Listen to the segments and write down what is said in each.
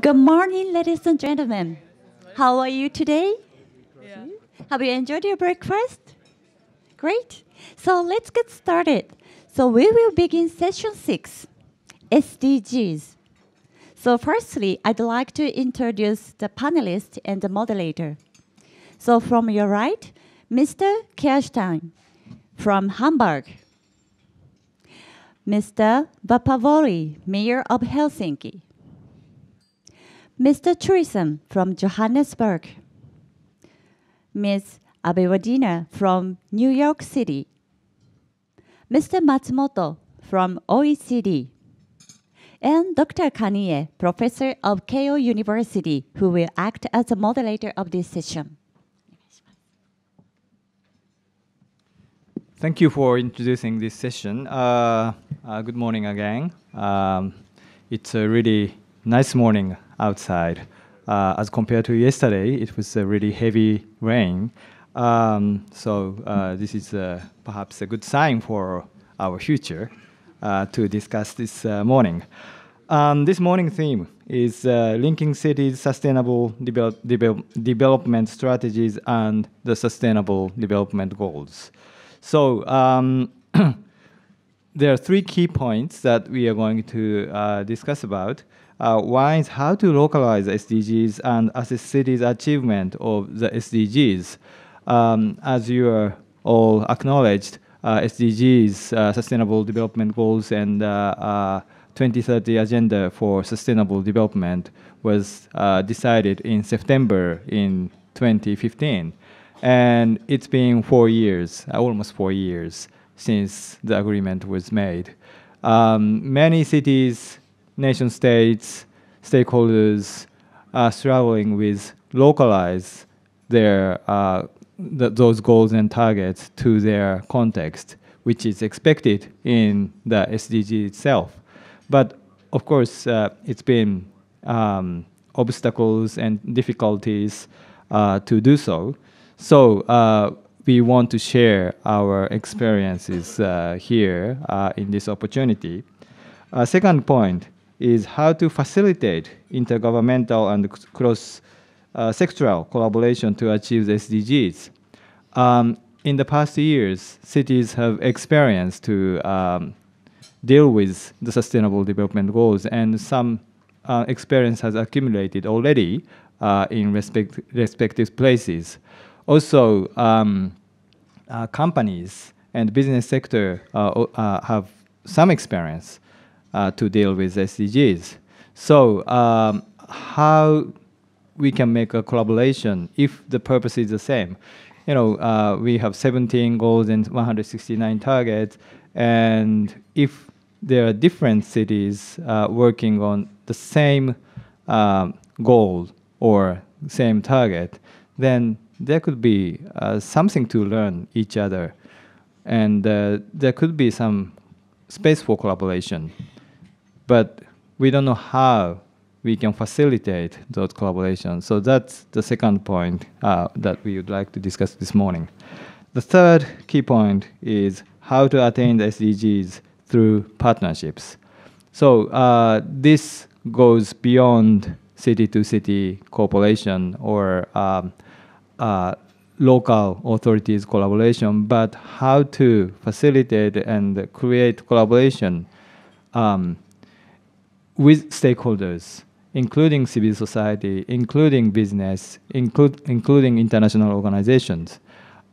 Good morning, ladies and gentlemen. How are you today? Yeah. Have you enjoyed your breakfast? Great. So let's get started. So we will begin session 6, SDGs. So firstly, I'd like to introduce the panelist and the moderator. So from your right, Mr. Kerstein from Hamburg. Mr. Vapavori, Mayor of Helsinki. Mr. Trisam from Johannesburg. Ms. Abewardina from New York City. Mr. Matsumoto from OECD. And Dr. Kanie, Professor of Keio University, who will act as the moderator of this session. Thank you for introducing this session. Good morning again. It's a really nice morning outside. As compared to yesterday, it was a really heavy rain. So this is perhaps a good sign for our future to discuss this morning. This morning theme is linking cities' sustainable development strategies and the sustainable development goals. So there are 3 key points that we are going to discuss about. One is how to localize SDGs and assess cities' achievement of the SDGs. As you are all acknowledged, SDGs, Sustainable Development Goals, and 2030 Agenda for Sustainable Development was decided in September in 2015. And it's been 4 years, almost 4 years, since the agreement was made. Many cities, nation states, stakeholders are struggling with localize their those goals and targets to their context, which is expected in the SDG itself. But of course, it's been obstacles and difficulties to do so. So we want to share our experiences here in this opportunity. Second point is how to facilitate intergovernmental and cross-sectoral collaboration to achieve the SDGs. In the past years, cities have experienced to deal with the Sustainable Development Goals, and some experience has accumulated already in respective places. Also, companies and business sector have some experience to deal with SDGs. So how we can make a collaboration if the purpose is the same? You know, we have 17 goals and 169 targets, and if there are different cities working on the same goal or same target, then there could be something to learn each other, and there could be some space for collaboration. But we don't know how we can facilitate those collaborations. So that's the second point that we would like to discuss this morning. The third key point is how to attain the SDGs through partnerships. So this goes beyond city-to-city cooperation or local authorities collaboration, but how to facilitate and create collaboration with stakeholders, including civil society, including business, including international organizations.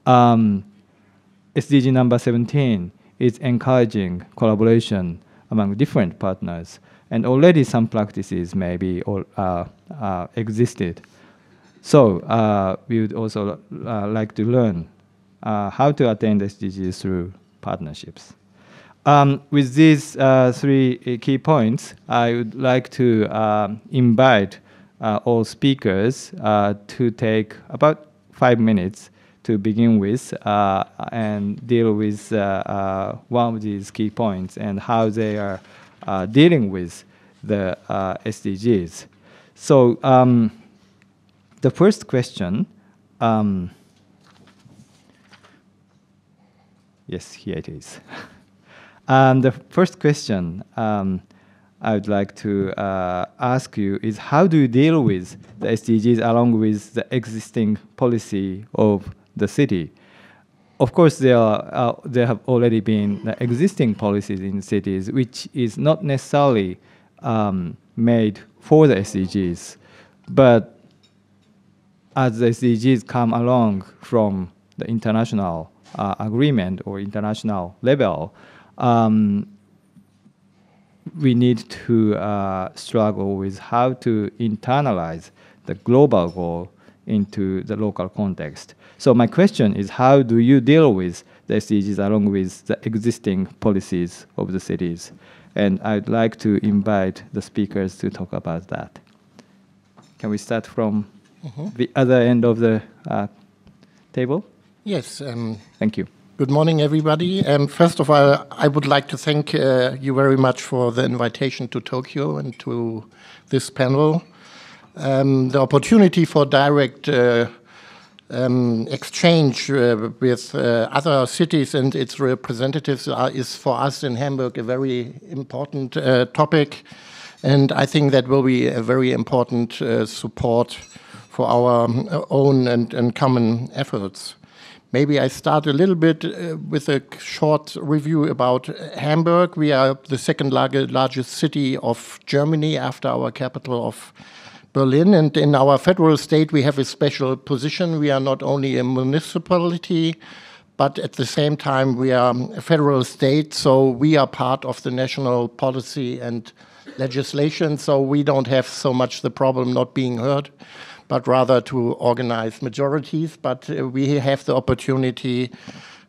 SDG number 17 is encouraging collaboration among different partners, and already some practices maybe existed. So we would also like to learn how to attain the SDGs through partnerships. With these 3 key points, I would like to invite all speakers to take about 5 minutes to begin with and deal with one of these key points and how they are dealing with the SDGs. So the first question, yes, here it is. The first question I would like to ask you is how do you deal with the SDGs along with the existing policy of the city? Of course, there have already been existing policies in cities, which is not necessarily made for the SDGs, but as the SDGs come along from the international agreement or international level, we need to struggle with how to internalize the global goal into the local context. So my question is, how do you deal with the SDGs along with the existing policies of the cities? And I'd like to invite the speakers to talk about that. Can we start from the other end of the table? Yes. Thank you. Good morning, everybody. First of all, I would like to thank you very much for the invitation to Tokyo and to this panel. The opportunity for direct exchange with other cities and its representatives is for us in Hamburg a very important topic. And I think that will be a very important support for our own and common efforts. Maybe I start a little bit with a short review about Hamburg. We are the second largest city of Germany after our capital of Berlin. And in our federal state, we have a special position. We are not only a municipality, but at the same time, we are a federal state. So we are part of the national policy and legislation. So we don't have so much the problem not being heard, but rather to organize majorities. But we have the opportunity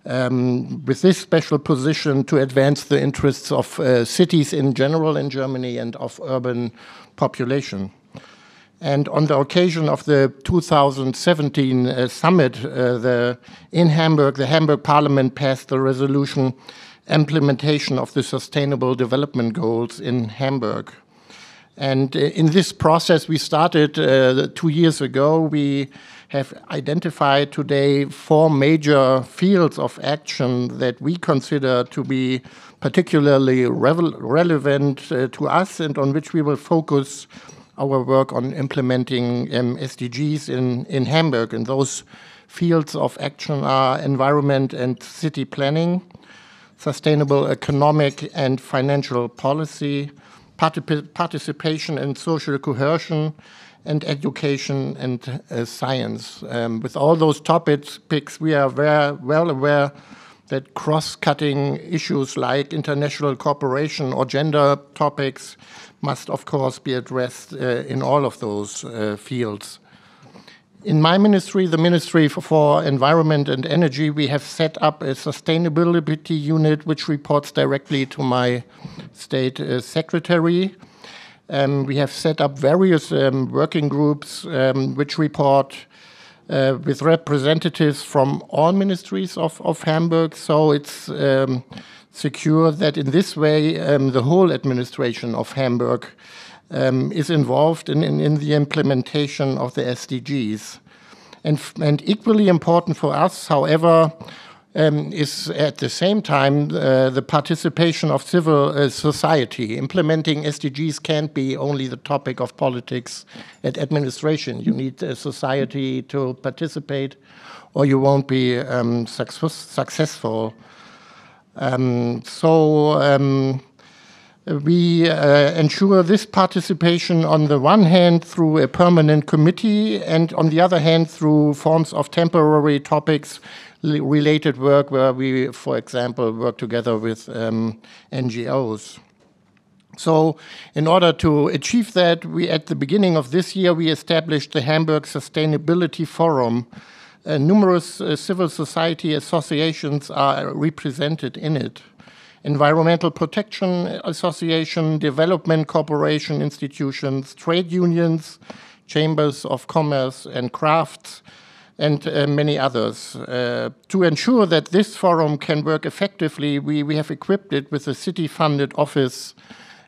with this special position to advance the interests of cities in general in Germany and of urban population. And on the occasion of the 2017 summit in Hamburg, the Hamburg Parliament passed the resolution implementation of the Sustainable Development Goals in Hamburg. And in this process we started 2 years ago, we have identified today 4 major fields of action that we consider to be particularly relevant to us and on which we will focus our work on implementing SDGs in Hamburg. And those fields of action are environment and city planning, sustainable economic and financial policy, participation and social cohesion, and education and science. With all those topics, we are very well aware that cross-cutting issues like international cooperation or gender topics must, of course, be addressed in all of those fields. In my ministry, the Ministry for Environment and Energy, we have set up a sustainability unit which reports directly to my state secretary. We have set up various working groups which report with representatives from all ministries of Hamburg. So it's secure that in this way the whole administration of Hamburg is involved in the implementation of the SDGs. And equally important for us, however, is at the same time the participation of civil society. Implementing SDGs can't be only the topic of politics and administration. You need society to participate or you won't be successful. We ensure this participation on the one hand through a permanent committee and on the other hand through forms of temporary topics related work where we, for example, work together with NGOs. So in order to achieve that, at the beginning of this year, we established the Hamburg Sustainability Forum. Numerous civil society associations are represented in it. Environmental Protection Association, Development Cooperation Institutions, trade unions, chambers of commerce and crafts, and many others. To ensure that this forum can work effectively, we have equipped it with a city-funded office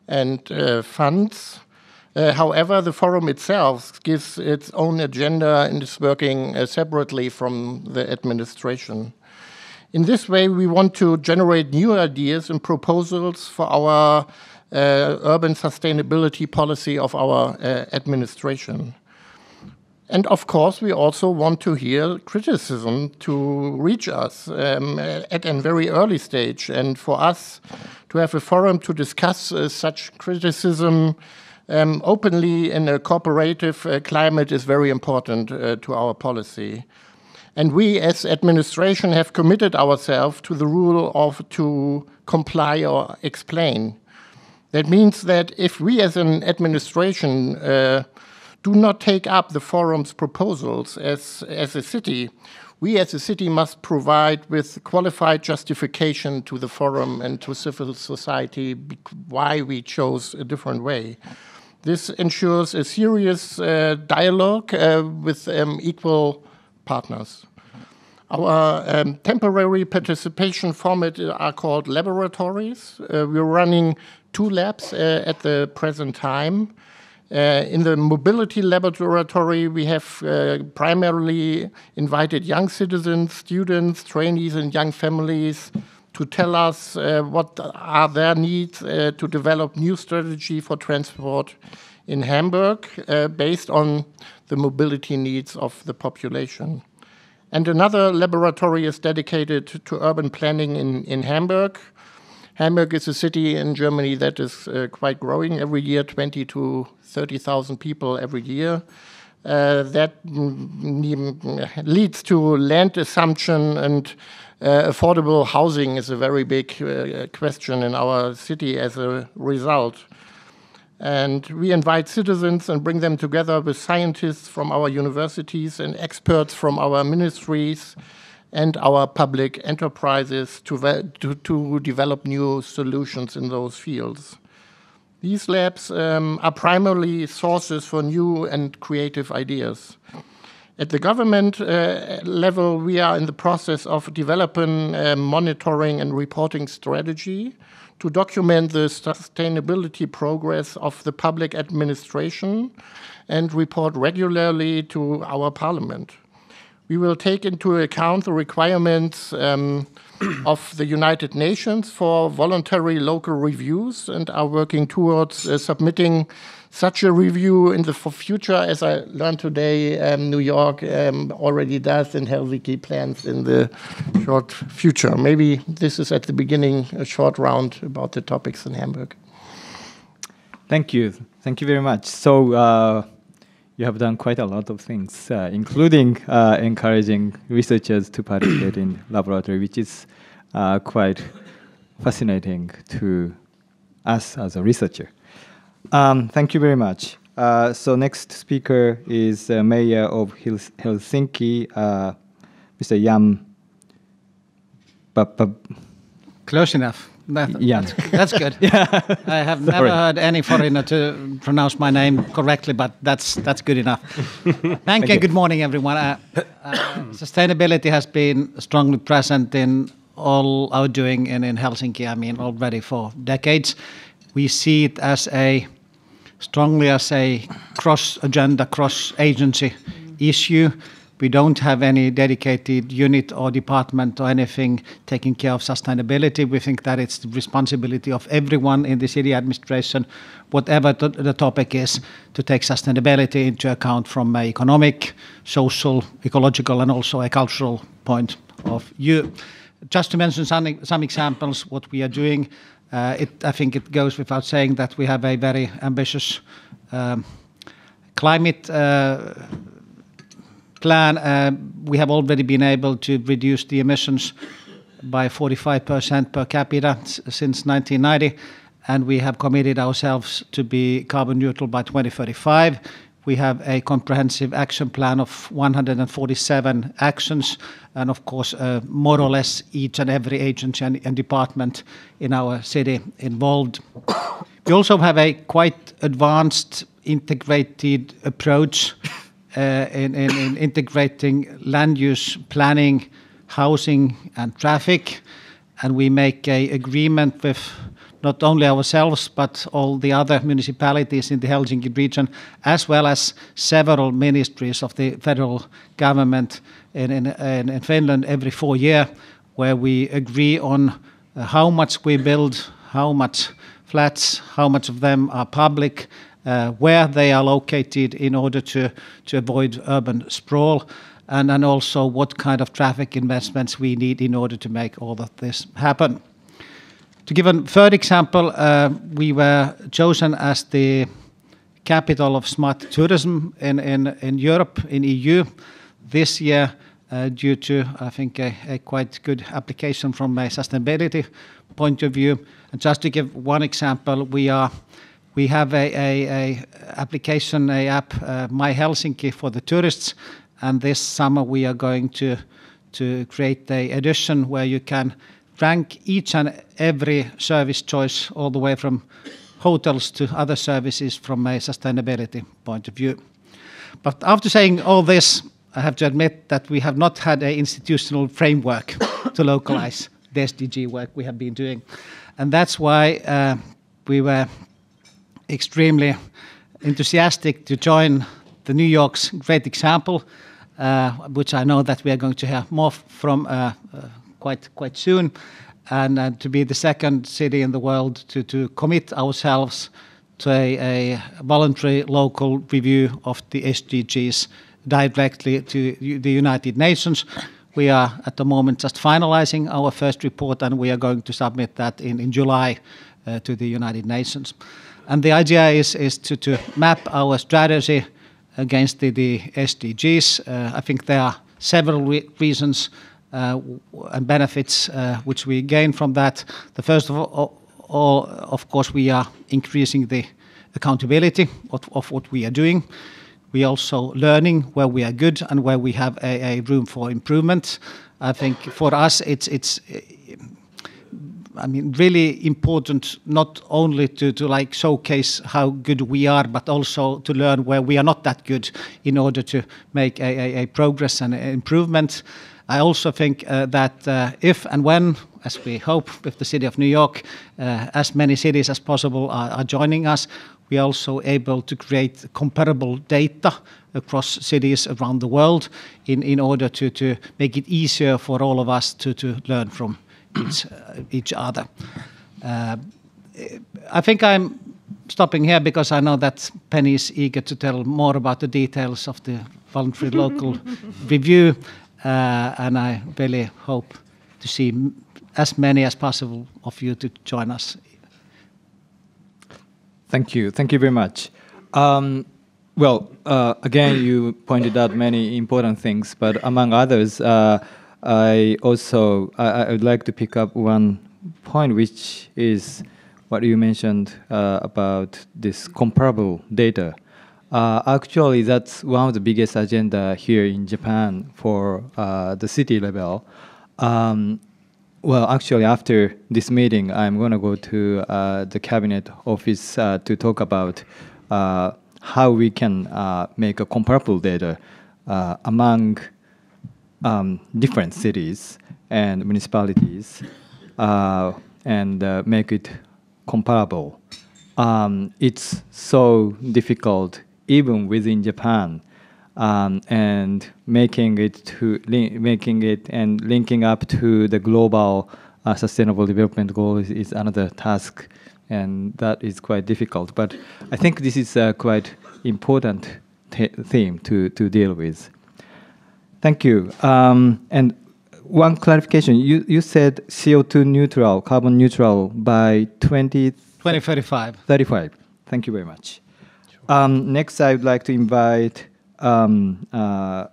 and funds. However, the forum itself gives its own agenda and is working separately from the administration. In this way, we want to generate new ideas and proposals for our urban sustainability policy of our administration. And of course, we also want to hear criticism to reach us at a very early stage. And for us to have a forum to discuss such criticism openly in a cooperative climate is very important to our policy. And we as administration have committed ourselves to the rule of to comply or explain. That means that if we as an administration do not take up the forum's proposals as a city, we as a city must provide with qualified justification to the forum and to civil society why we chose a different way. This ensures a serious dialogue with equal partners. Our temporary participation format are called laboratories. We're running 2 labs at the present time. In the mobility laboratory, we have primarily invited young citizens, students, trainees, and young families to tell us what are their needs to develop new strategy for transport in Hamburg based on the mobility needs of the population. And another laboratory is dedicated to urban planning in Hamburg. Hamburg is a city in Germany that is quite growing every year, 20 to 30,000 people every year. That leads to land assumption, and affordable housing is a very big question in our city as a result. And we invite citizens and bring them together with scientists from our universities and experts from our ministries and our public enterprises to develop new solutions in those fields. These labs are primarily sources for new and creative ideas. At the government level, we are in the process of developing monitoring and reporting strategy to document the sustainability progress of the public administration and report regularly to our parliament. We will take into account the requirements of the United Nations for voluntary local reviews and are working towards submitting such a review in the future. As I learned today, New York already does, and Helsinki plans in the short future. Maybe this is at the beginning a short round about the topics in Hamburg. Thank you. Thank you very much. So you have done quite a lot of things, including encouraging researchers to participate in laboratory, which is quite fascinating to us as a researcher. Thank you very much. So next speaker is Mayor of Helsinki, Mr. Jan. Close enough. That's good. I have never heard any foreigner to pronounce my name correctly, but that's good enough. Thank you. Good morning, everyone. Sustainability has been strongly present in all our doing in Helsinki. I mean, already for decades. We see it as strongly as a cross-agenda, cross-agency issue. We don't have any dedicated unit or department or anything taking care of sustainability. We think that it's the responsibility of everyone in the city administration, whatever the topic is, to take sustainability into account from an economic, social, ecological, and also a cultural point of view. Just to mention some examples, what we are doing, I think it goes without saying that we have a very ambitious climate plan. We have already been able to reduce the emissions by 45% per capita since 1990, and we have committed ourselves to be carbon neutral by 2035. We have a comprehensive action plan of 147 actions, and of course, more or less each and every agency and department in our city involved. We also have a quite advanced integrated approach in integrating land use planning, housing and traffic, and we make an agreement with not only ourselves but all the other municipalities in the Helsinki region, as well as several ministries of the federal government in Finland every 4 years, where we agree on how much we build, how much flats, how much of them are public, where they are located in order to avoid urban sprawl, and also what kind of traffic investments we need in order to make all of this happen. To give a third example, we were chosen as the capital of smart tourism in Europe, in EU, this year due to, I think, a quite good application from a sustainability point of view. And just to give one example, we have a application, a app, My Helsinki for the tourists, and this summer we are going to create a edition where you can rank each and every service choice all the way from hotels to other services from a sustainability point of view. But after saying all this, I have to admit that we have not had an institutional framework to localize the SDG work we have been doing. And that's why we were extremely enthusiastic to join the New York's Great Example, which I know that we are going to hear more from quite soon, and to be the second city in the world to commit ourselves to a voluntary local review of the SDGs directly to the United Nations. We are at the moment just finalizing our first report, and we are going to submit that in July to the United Nations. And the idea is to map our strategy against the SDGs. I think there are several reasons and benefits which we gain from that. The first of all, of course, we are increasing the accountability of what we are doing. We are also learning where we are good and where we have a room for improvement. I think for us it's really important not only to like showcase how good we are, but also to learn where we are not that good in order to make a progress and improvement. I also think that if and when, as we hope with the City of New York, as many cities as possible are joining us, we are also able to create comparable data across cities around the world in order to make it easier for all of us to learn from each other. I think I'm stopping here because I know that Penny is eager to tell more about the details of the voluntary local review, and I really hope to see as many as possible of you to join us. Thank you very much. Again, you pointed out many important things, but among others, I would like to pick up one point, which is what you mentioned about this comparable data. Actually, that's one of the biggest agenda here in Japan for the city level. Actually, after this meeting, I'm going to go to the cabinet office to talk about how we can make a comparable data among different cities and municipalities and make it comparable. It's so difficult even within Japan, and making it and linking up to the global sustainable development goals is another task, and that is quite difficult. But I think this is a quite important theme to deal with. Thank you. And one clarification, you said CO2 neutral, carbon neutral by 2035. 35. Thank you very much. Next, I would like to invite Mr.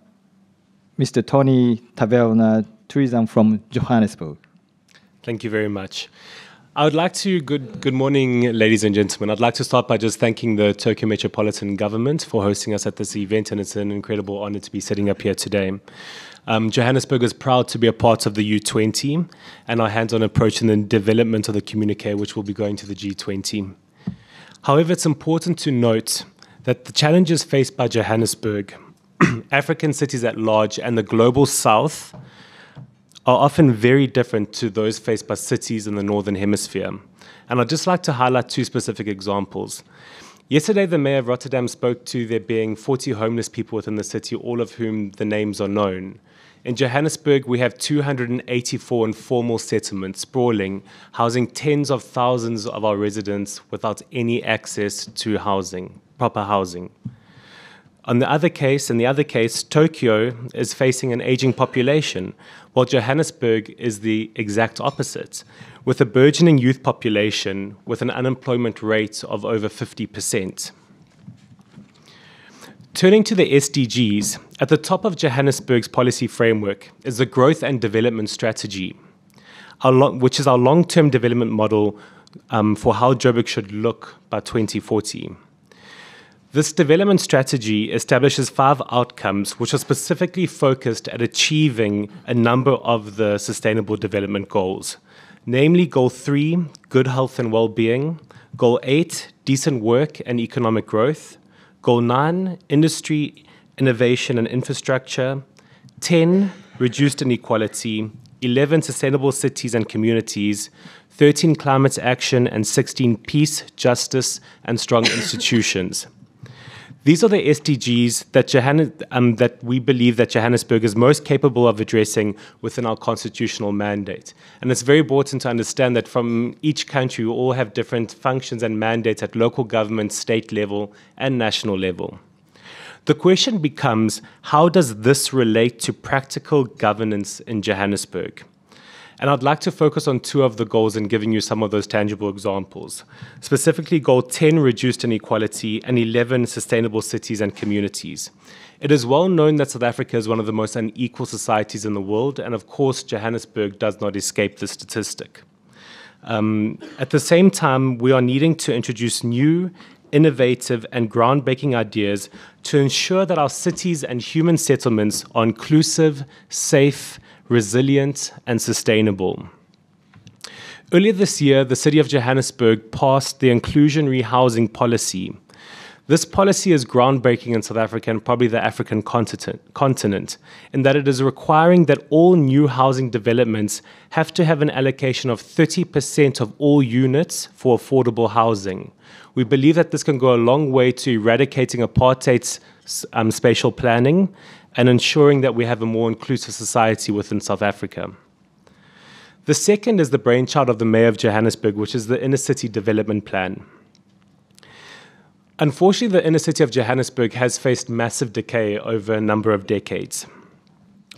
Tony Taverna, tourism from Johannesburg. Thank you very much. I would like to, good morning, ladies and gentlemen. I'd like to start by just thanking the Tokyo Metropolitan Government for hosting us at this event, and it's an incredible honor to be sitting up here today. Johannesburg is proud to be a part of the U20 and our hands-on approach in the development of the communique, which will be going to the G20. However, it's important to note that the challenges faced by Johannesburg, African cities at large, and the global south are often very different to those faced by cities in the Northern Hemisphere. And I'd just like to highlight two specific examples. Yesterday, the mayor of Rotterdam spoke to there being 40 homeless people within the city, all of whom the names are known. In Johannesburg, we have 284 informal settlements sprawling, housing tens of thousands of our residents without any access to housing, proper housing. In the other case, Tokyo is facing an aging population, while Johannesburg is the exact opposite, with a burgeoning youth population with an unemployment rate of over 50%. Turning to the SDGs, at the top of Johannesburg's policy framework is the Growth and Development Strategy, which is our long-term development model for how Joburg should look by 2040. This development strategy establishes 5 outcomes which are specifically focused at achieving a number of the Sustainable Development Goals, namely Goal 3, Good Health and Well-being, Goal 8, Decent Work and Economic Growth, Goal 9, Industry, Innovation and Infrastructure, 10, Reduced Inequality, 11, Sustainable Cities and Communities, 13, Climate Action, and 16, Peace, Justice, and Strong Institutions. These are the SDGs that we believe that Johannesburg is most capable of addressing within our constitutional mandate. And it's very important to understand that from each country, we all have different functions and mandates at local government, state level, and national level. The question becomes, how does this relate to practical governance in Johannesburg? And I'd like to focus on 2 of the goals and giving you some of those tangible examples. Specifically, Goal 10, Reduced Inequality, and 11, Sustainable Cities and Communities. It is well known that South Africa is one of the most unequal societies in the world, and of course, Johannesburg does not escape the statistic. At the same time, we are needing to introduce new, innovative, and groundbreaking ideas to ensure that our cities and human settlements are inclusive, safe, resilient, and sustainable. Earlier this year, the city of Johannesburg passed the inclusionary housing policy. This policy is groundbreaking in South Africa and probably the African continent, in that it is requiring that all new housing developments have to have an allocation of 30% of all units for affordable housing. We believe that this can go a long way to eradicating apartheid's spatial planning and ensuring that we have a more inclusive society within South Africa. The second is the brainchild of the Mayor of Johannesburg, which is the Inner City Development Plan. Unfortunately, the inner city of Johannesburg has faced massive decay over a number of decades.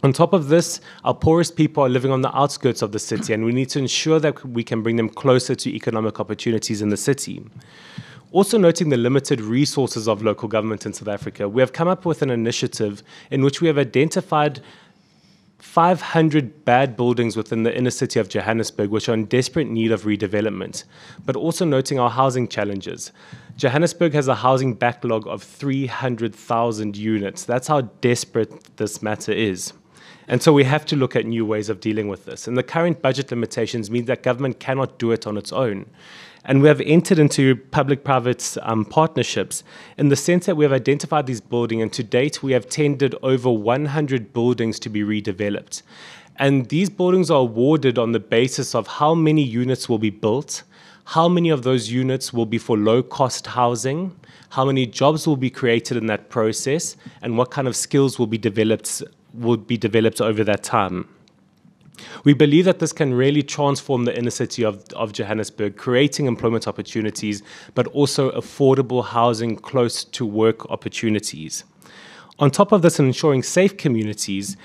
On top of this, our poorest people are living on the outskirts of the city, and we need to ensure that we can bring them closer to economic opportunities in the city. Also noting the limited resources of local government in South Africa, we have come up with an initiative in which we have identified 500 bad buildings within the inner city of Johannesburg which are in desperate need of redevelopment, but also noting our housing challenges. Johannesburg has a housing backlog of 300,000 units. That's how desperate this matter is. And so we have to look at new ways of dealing with this. And the current budget limitations mean that government cannot do it on its own. And we have entered into public-private partnerships in the sense that we have identified these buildings, and to date we have tendered over 100 buildings to be redeveloped. And these buildings are awarded on the basis of how many units will be built, how many of those units will be for low-cost housing, how many jobs will be created in that process, and what kind of skills will be developed over that time. We believe that this can really transform the inner city of Johannesburg, creating employment opportunities, but also affordable housing close to work opportunities. On top of this, and ensuring safe communities,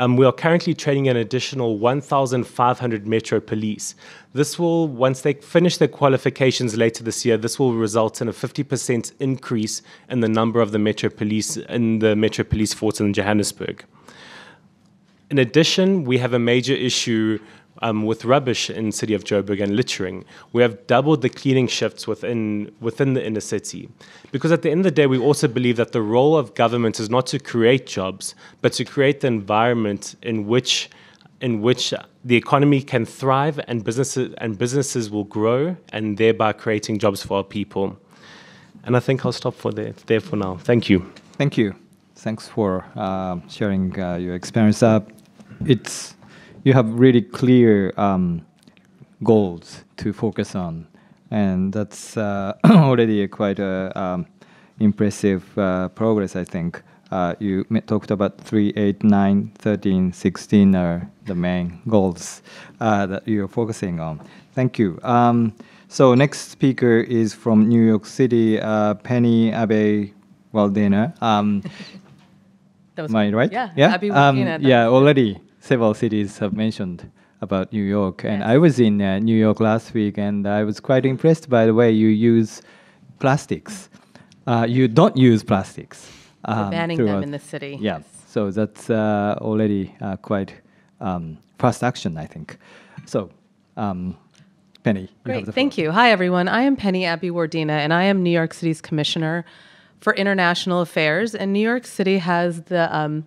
we are currently training an additional 1,500 Metro Police. This will, once they finish their qualifications later this year, this will result in a 50% increase in the number of the Metro Police in the Metro Police force in Johannesburg. In addition, we have a major issue with rubbish in the city of Joburg and littering. We have doubled the cleaning shifts within the inner city. Because at the end of the day, we also believe that the role of government is not to create jobs, but to create the environment in which the economy can thrive and businesses will grow, and thereby creating jobs for our people. And I think I'll stop there for now. Thank you. Thank you. Thanks for sharing your experience. You have really clear goals to focus on, and that's already quite impressive progress, I think. you talked about 3, 8, 9, 13, 16 are the main goals that you're focusing on. Thank you. So next speaker is from New York City, Penny Abe Waldena. Am I right? Yeah, yeah? Abe Waldena. Yeah, already several cities have mentioned about New York. And I was in New York last week, and I was quite impressed by the way you use plastics. You don't use plastics. We're banning them in the city. Yeah, so that's already quite fast action, I think. So, Penny. Great, thank you. Hi, everyone. I am Penny Abe Waldena, and I am New York City's Commissioner for International Affairs. And New York City has the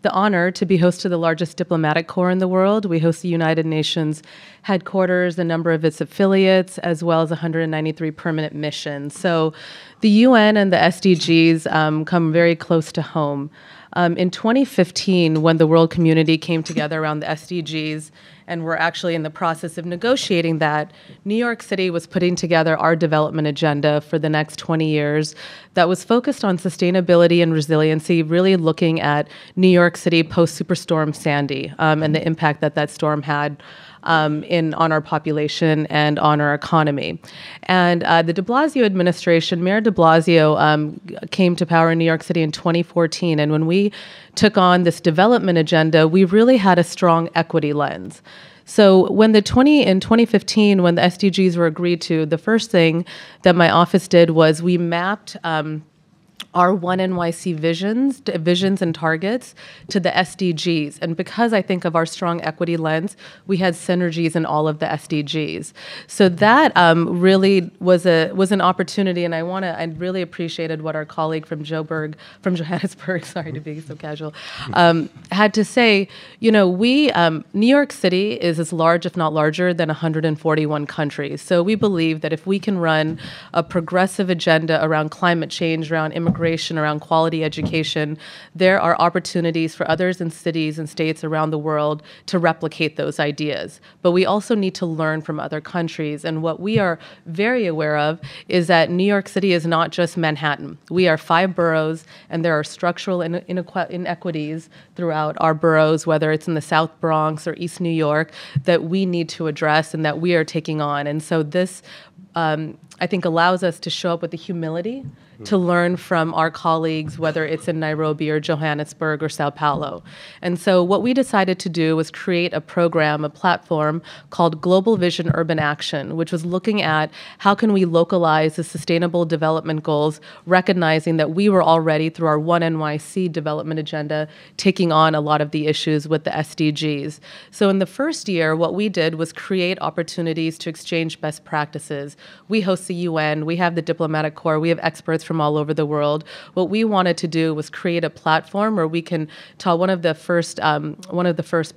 honor to be host to the largest diplomatic corps in the world. We host the United Nations headquarters, a number of its affiliates, as well as 193 permanent missions. So the UN and the SDGs come very close to home. In 2015, when the world community came together around the SDGs, and we're actually in the process of negotiating that, New York City was putting together our development agenda for the next 20 years that was focused on sustainability and resiliency, really looking at New York City post-Superstorm Sandy and the impact that that storm had on our population and on our economy. And the de Blasio administration, Mayor de Blasio came to power in New York City in 2014. And when we took on this development agenda, we really had a strong equity lens. So in 2015, when the SDGs were agreed to, the first thing that my office did was we mapped our One NYC visions and targets to the SDGs. And because I think of our strong equity lens, we had synergies in all of the SDGs. So that really was an opportunity, and I really appreciated what our colleague from Johannesburg, sorry to be so casual, had to say. You know, New York City is as large, if not larger, than 141 countries. So we believe that if we can run a progressive agenda around climate change, around immigration, around quality education, there are opportunities for others in cities and states around the world to replicate those ideas. But we also need to learn from other countries. And what we are very aware of is that New York City is not just Manhattan. We are 5 boroughs, and there are structural inequities throughout our boroughs, whether it's in the South Bronx or East New York, that we need to address and that we are taking on. And so this, I think, allows us to show up with the humility to learn from our colleagues, whether it's in Nairobi or Johannesburg or Sao Paulo. And so what we decided to do was create a program, a platform called Global Vision Urban Action, which was looking at how can we localize the sustainable development goals, recognizing that we were already, through our One NYC development agenda, taking on a lot of the issues with the SDGs. So in the first year, what we did was create opportunities to exchange best practices. We host the UN, we have the diplomatic corps, we have experts from all over the world. What we wanted to do was create a platform where we can tell. One of the first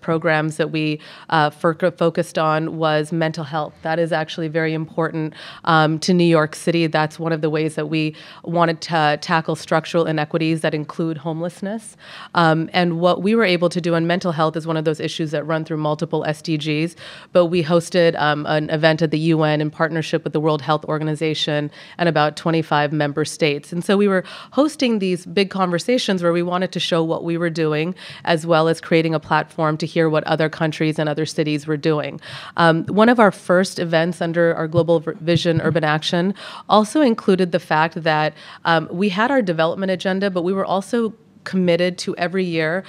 programs that we focused on was mental health. That is actually very important to New York City. That's one of the ways that we wanted to tackle structural inequities that include homelessness. And what we were able to do in mental health is one of those issues that run through multiple SDGs. But we hosted an event at the UN in partnership with the World Health Organization and about 25 member states. And so we were hosting these big conversations where we wanted to show what we were doing, as well as creating a platform to hear what other countries and other cities were doing. One of our first events under our Global Vision Urban Action also included the fact that we had our development agenda, but we were also committed to every year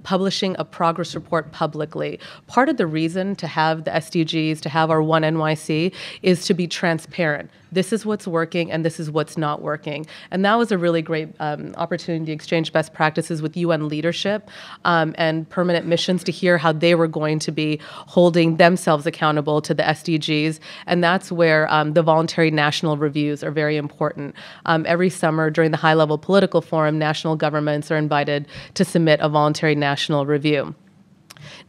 publishing a progress report publicly. Part of the reason to have the SDGs, to have our One NYC, is to be transparent. This is what's working and this is what's not working. And that was a really great opportunity to exchange best practices with UN leadership and permanent missions to hear how they were going to be holding themselves accountable to the SDGs. And that's where the voluntary national reviews are very important. Every summer during the high-level political forum, national governments are invited to submit a voluntary national review.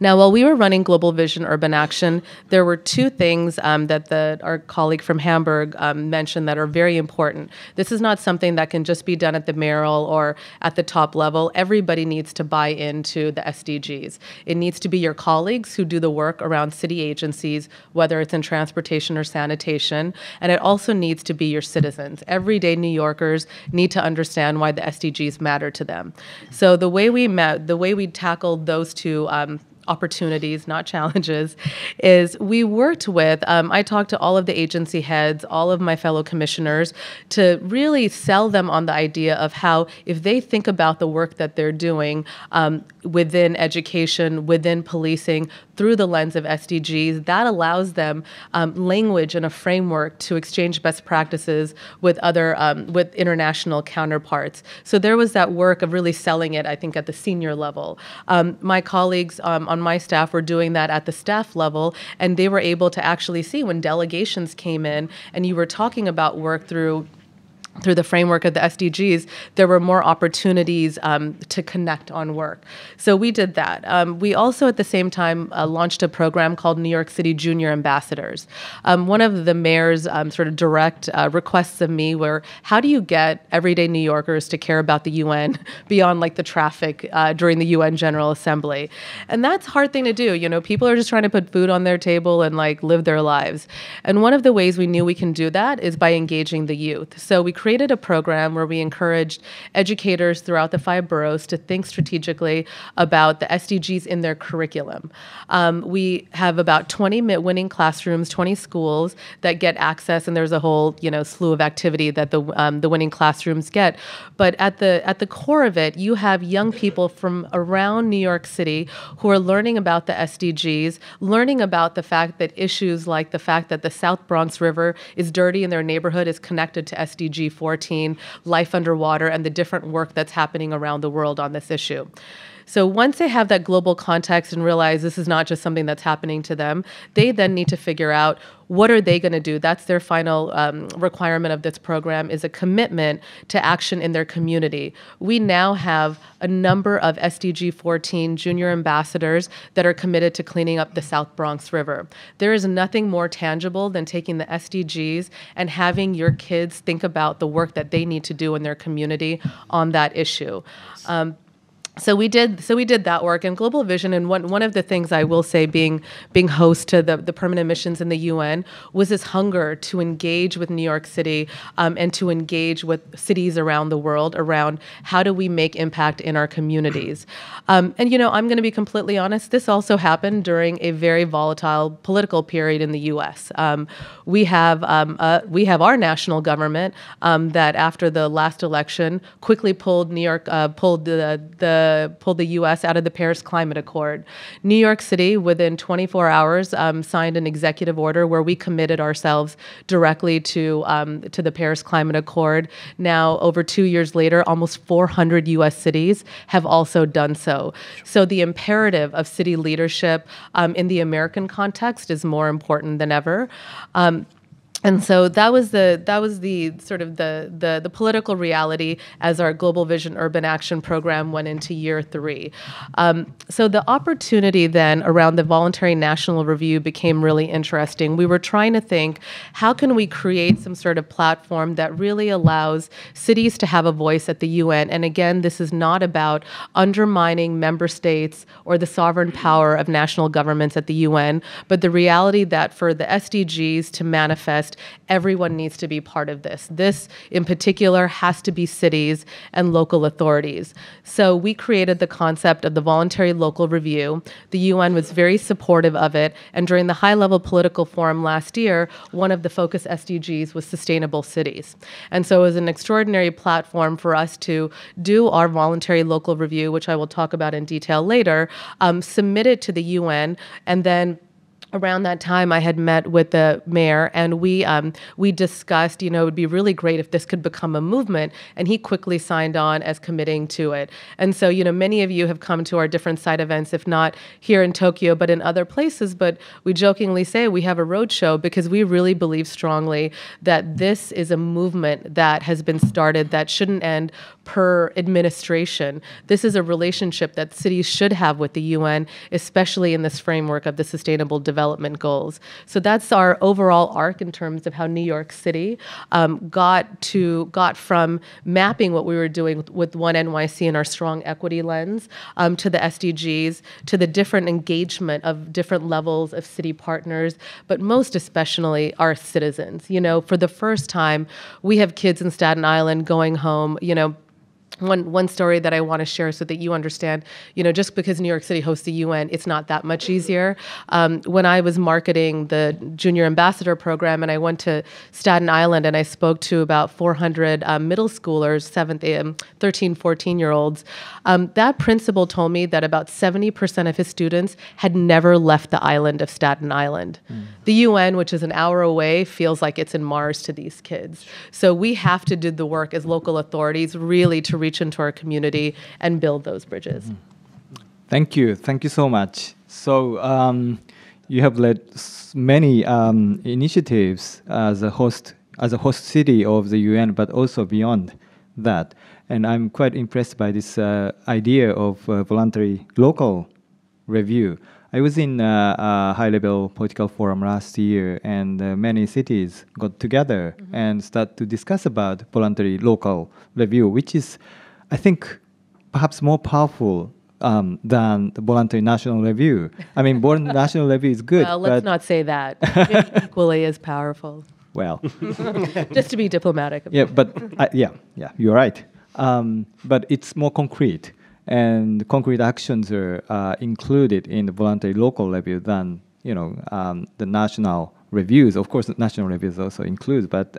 Now, while we were running Global Vision Urban Action, there were two things that our colleague from Hamburg mentioned that are very important. This is not something that can just be done at the mayoral or at the top level. Everybody needs to buy into the SDGs. It needs to be your colleagues who do the work around city agencies, whether it's in transportation or sanitation, and it also needs to be your citizens. Everyday New Yorkers need to understand why the SDGs matter to them. So the way we tackled those two opportunities, not challenges, is we worked with, I talked to all of the agency heads, all of my fellow commissioners, to really sell them on the idea of how, if they think about the work that they're doing within education, within policing, through the lens of SDGs, that allows them language and a framework to exchange best practices with with international counterparts. So there was that work of really selling it, I think, at the senior level. My colleagues on my staff were doing that at the staff level, and they were able to actually see when delegations came in and you were talking about work through the framework of the SDGs, there were more opportunities to connect on work. So we did that. We also, at the same time, launched a program called New York City Junior Ambassadors. One of the mayor's sort of direct requests of me were, how do you get everyday New Yorkers to care about the UN beyond like the traffic during the UN General Assembly? And that's a hard thing to do. You know, people are just trying to put food on their table and like live their lives. And one of the ways we knew we can do that is by engaging the youth. So we created a program where we encouraged educators throughout the 5 boroughs to think strategically about the SDGs in their curriculum. We have about 20 winning classrooms, 20 schools that get access, and there's a whole slew of activity that the winning classrooms get. But at the core of it, you have young people from around New York City who are learning about the SDGs, learning about the fact that issues like the fact that the South Bronx River is dirty in their neighborhood is connected to SDG 14, life underwater, and the different work that's happening around the world on this issue. So once they have that global context and realize this is not just something that's happening to them, they then need to figure out what are they going to do. That's their final requirement of this program, is a commitment to action in their community. We now have a number of SDG 14 junior ambassadors that are committed to cleaning up the South Bronx River. There is nothing more tangible than taking the SDGs and having your kids think about the work that they need to do in their community on that issue. So we did that work in Global Vision, and one of the things I will say, being host to the permanent missions in the UN, was this hunger to engage with New York City and to engage with cities around the world around how do we make impact in our communities. And I'm going to be completely honest, this also happened during a very volatile political period in the U.S. We have our national government that after the last election quickly pulled the U.S. out of the Paris Climate Accord. New York City, within 24 hours, signed an executive order where we committed ourselves directly to the Paris Climate Accord. Now, over 2 years later, almost 400 U.S. cities have also done so. So the imperative of city leadership in the American context is more important than ever. And so that was the sort of the political reality as our Global Vision Urban Action program went into year 3. So the opportunity then around the voluntary national review became really interesting. We were trying to think, how can we create some sort of platform that really allows cities to have a voice at the UN? And again, this is not about undermining member states or the sovereign power of national governments at the UN, but the reality that for the SDGs to manifest, everyone needs to be part of this. This, in particular, has to be cities and local authorities. So we created the concept of the voluntary local review. The UN was very supportive of it, and during the high-level political forum last year, one of the focus SDGs was sustainable cities. And so it was an extraordinary platform for us to do our voluntary local review, which I will talk about in detail later, submit it to the UN, and then around that time, I had met with the mayor, and we discussed, it would be really great if this could become a movement, and he quickly signed on as committing to it. And so, many of you have come to our different site events, if not here in Tokyo, but in other places, but we jokingly say we have a roadshow because we really believe strongly that this is a movement that has been started that shouldn't end per administration. This is a relationship that cities should have with the UN, especially in this framework of the Sustainable Development Goals. So that's our overall arc in terms of how New York City got from mapping what we were doing with One NYC and our strong equity lens to the SDGs, to the different engagement of different levels of city partners, but most especially our citizens. You know, for the first time, we have kids in Staten Island going home, you know. One story that I want to share so that you understand, you know, just because New York City hosts the UN, it's not that much easier. When I was marketing the Junior Ambassador Program and I went to Staten Island and I spoke to about 400 middle schoolers, 13, 14-year-olds, that principal told me that about 70% of his students had never left the island of Staten Island. The UN, which is an hour away, feels like it's in Mars to these kids. So we have to do the work as local authorities really to reach into our community and build those bridges. Thank you so much. So you have led many initiatives as a host city of the UN, but also beyond that. And I'm quite impressed by this idea of voluntary local review. I was in a high-level political forum last year, and many cities got together and start to discuss about voluntary local review, which is, I think, perhaps more powerful than the voluntary national review. I mean, voluntary national review is good. Well, let's not say that. It's equally as powerful. Well, just to be diplomatic. Yeah, but you're right. But it's more concrete. And concrete actions are included in the voluntary local review than the national reviews. Of course, the national reviews also includes, but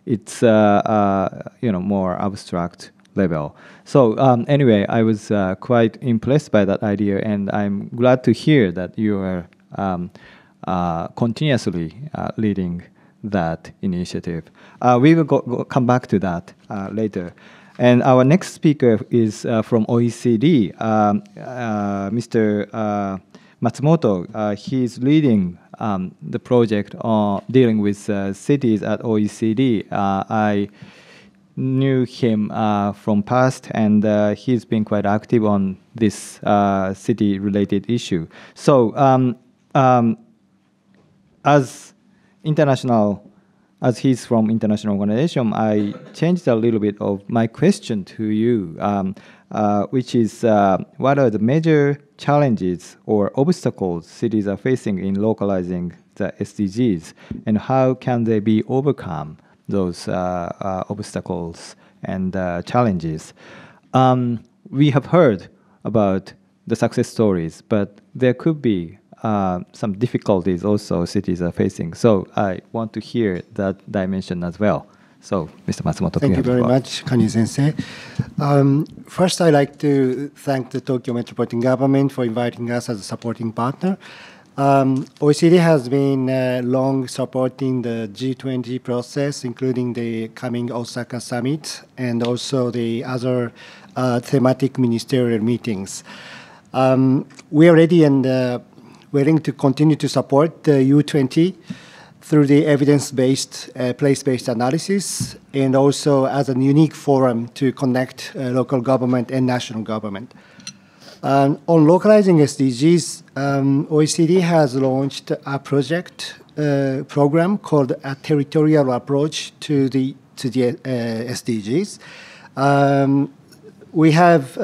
it's more abstract level. So anyway, I was quite impressed by that idea, and I'm glad to hear that you are continuously leading that initiative. We will come back to that later. And our next speaker is from OECD, Mr. Matsumoto. He's leading the project dealing with cities at OECD. I knew him from past, and he's been quite active on this city-related issue. So as he's from international organization, I changed a little bit of my question to you, which is what are the major challenges or obstacles cities are facing in localizing the SDGs, and how can they be overcome, those obstacles and challenges? We have heard about the success stories, but there could be some difficulties also cities are facing. So I want to hear that dimension as well. So, Mr. Matsumoto, thank you very much, Kanye-sensei. First, I'd like to thank the Tokyo Metropolitan Government for inviting us as a supporting partner. OECD has been long supporting the G20 process, including the coming Osaka summit and also the other thematic ministerial meetings. We are ready and willing to continue to support the U20 through the evidence-based, place-based analysis, and also as a unique forum to connect local government and national government. On localizing SDGs, OECD has launched a program called a territorial approach to the SDGs. We have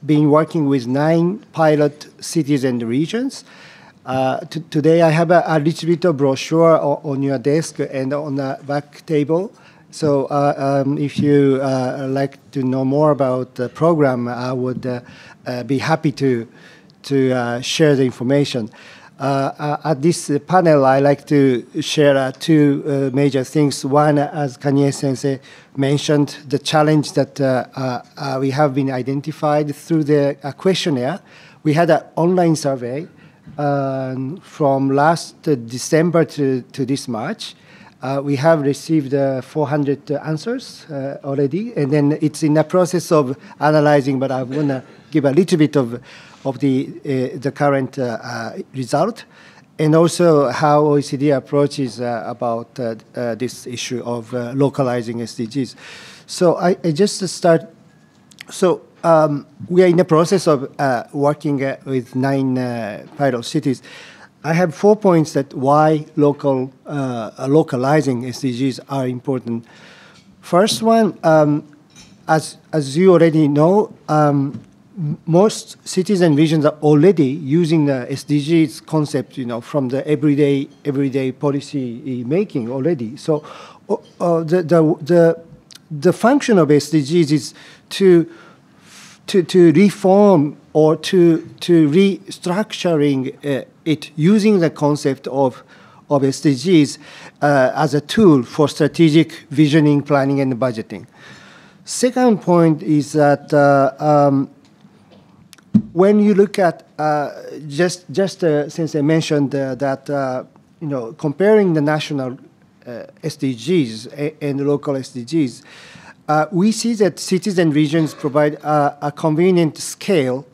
been working with 9 pilot cities and regions. Today I have a little bit of brochure on your desk and on the back table. So if you like to know more about the program, I would be happy to share the information. At this panel, I like to share 2 major things. One, as Kanye-sensei mentioned, the challenge that we have been identified through the questionnaire. We had an online survey from last December to this March. We have received 400 answers already, and then it's in the process of analyzing, but I want to give a little bit of the current result, and also how OECD approaches about this issue of localizing SDGs. So I just start So we are in the process of working with 9 pilot cities. I have 4 points that why localizing SDGs are important. First one, as you already know, most cities and regions are already using the SDGs concept, from the everyday policy making already. So the function of SDGs is to reform or to restructuring it using the concept of SDGs as a tool for strategic visioning, planning, and budgeting. Second point is that when you look at just since I mentioned that comparing the national SDGs and local SDGs, we see that cities and regions provide a convenient scale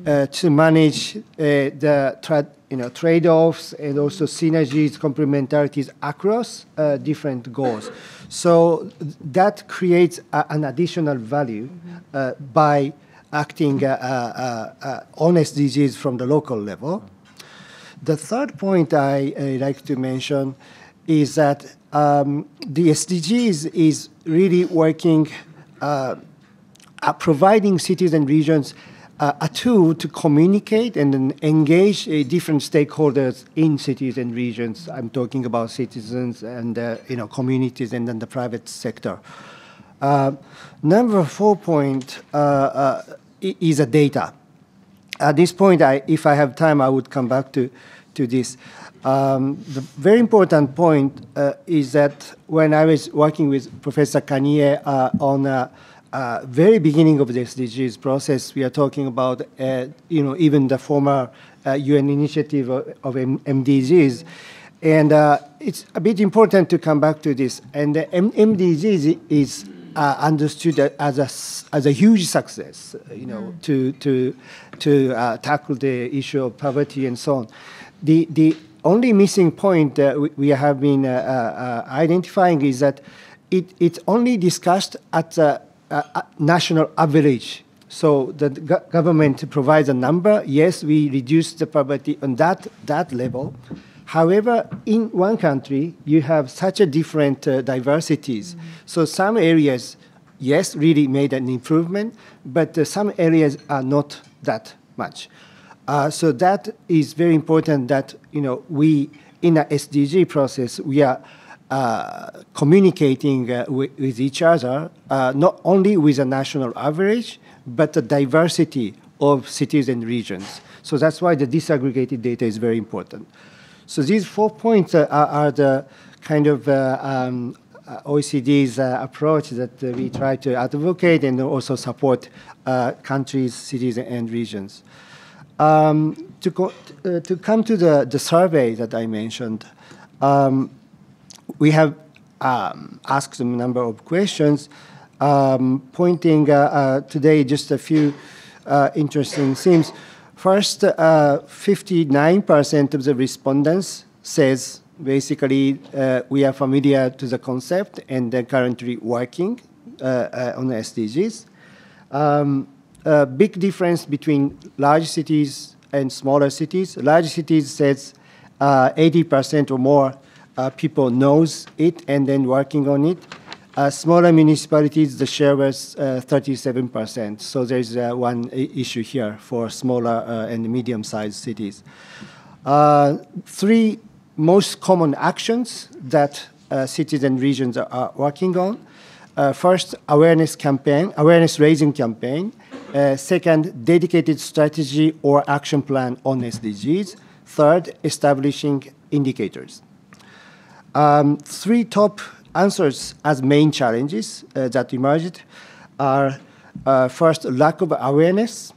to manage the trade-offs and also synergies, complementarities across different goals. So that creates an additional value by acting on SDGs from the local level. The third point I like to mention is that the SDGs is really working providing cities and regions a tool to communicate and then engage different stakeholders in cities and regions. I'm talking about citizens and communities and then the private sector. Number 4 point is a data. At this point, if I have time, I would come back to this. The very important point is that when I was working with Professor Kanye on very beginning of the SDGs process, we are talking about even the former UN initiative of MDGs, and it's a bit important to come back to this. And the MDGs is understood as a huge success, to tackle the issue of poverty and so on. The only missing point we have been identifying is that it's only discussed at the national average. So the government provides a number. Yes, we reduce the poverty on that level. However, in one country, you have such a different diversities. So some areas, yes, really made an improvement, but some areas are not that much. So that is very important that, we, in a SDG process, we are communicating with each other, not only with a national average, but the diversity of cities and regions. So that's why the disaggregated data is very important. So these 4 points are the kind of OECD's approach that we try to advocate and also support countries, cities, and regions. To come to the survey that I mentioned, we have asked a number of questions, pointing today just a few interesting themes. First, 59% of the respondents says basically we are familiar to the concept and they're currently working on the SDGs. A big difference between large cities and smaller cities. Large cities says 80% or more people knows it and then working on it. Smaller municipalities, the share was 37%. So there's one issue here for smaller and medium-sized cities. 3 most common actions that cities and regions are working on. First, awareness-raising campaign. Second, dedicated strategy or action plan on SDGs. Third, establishing indicators. 3 top answers as main challenges that emerged are first, lack of awareness